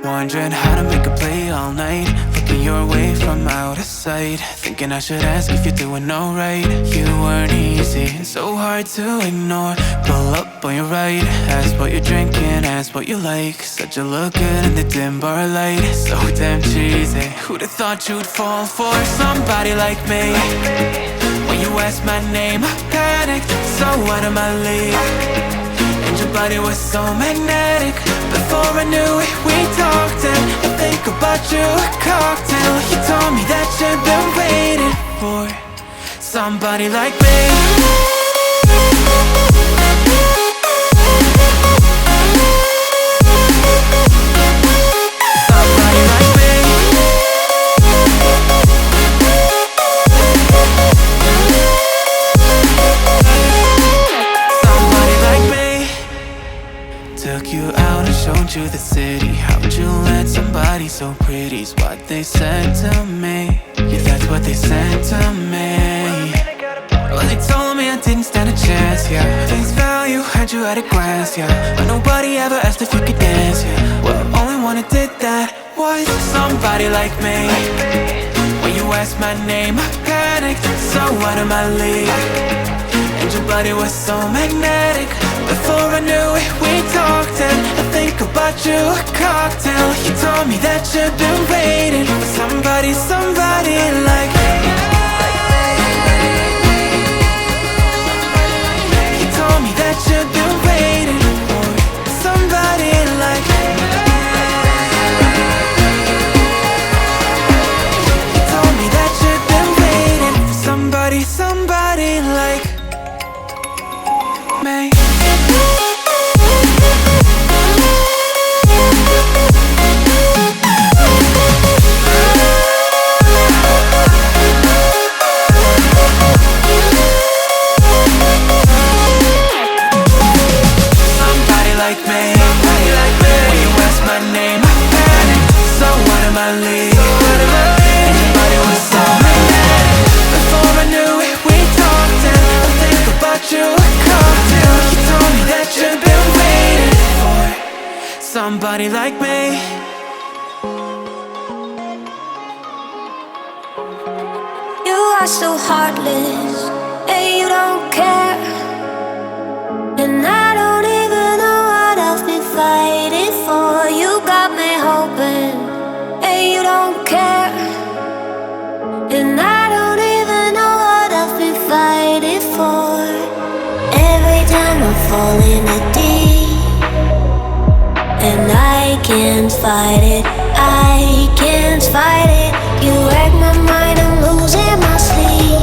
Wondering how to make a play all night, looking your way from out of sight, thinking I should ask if you're doing alright. You weren't easy, so hard to ignore. Pull up on your right, ask what you're drinking, ask what you like. Said you look good in the dim bar light, so damn cheesy. Who'd have thought you'd fall for somebody like me? When you asked my name, I panicked, so out of my league. And your body was so magnetic. Before I knew it, we talked, and I think about you a cocktail. You told me that you've been waiting for somebody like me. Took you out and showed you the city. How'd you let somebody so pretty's what they said to me? Yeah, that's what they said to me. Well, they told me I didn't stand a chance, yeah. Face value, had you at a glance, yeah. But nobody ever asked if you could dance, yeah. Well, only one who did that was somebody like me. When you asked my name, I panicked, so out of my league. And your body was so magnetic. Before I knew it, we talked, and I think about you a cocktail. You told me that you've been waiting for somebody like me. You told me that you've been waiting for somebody like me. You told me that you've been waiting for somebody like me. Somebody like me. You are so heartless, and you don't care. And I don't even know what I've been fighting for. You got me hoping, and you don't care. And I don't even know what I've been fighting for. Every time I fall in a deep, and I can't fight it, I can't fight it. You wreck my mind, I'm losing my sleep.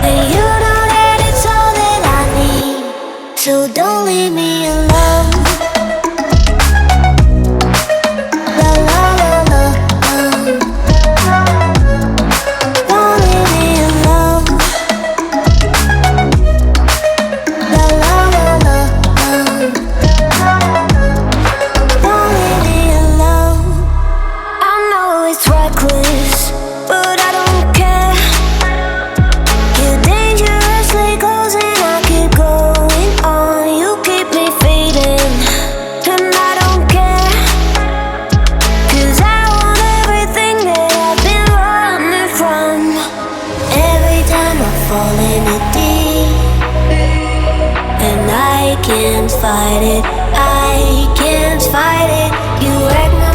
And you know that it's all that I need, so don't leave me alone. La la la la, don't leave me alone. La la la la, don't leave me alone. I know it's reckless, but I don't care. You're dangerously close and I keep going on. You keep me fading, and I don't care. 'Cause I want everything that I've been running from. Every time I fall in it deep, and I can't fight it, I can't fight it. You wreck my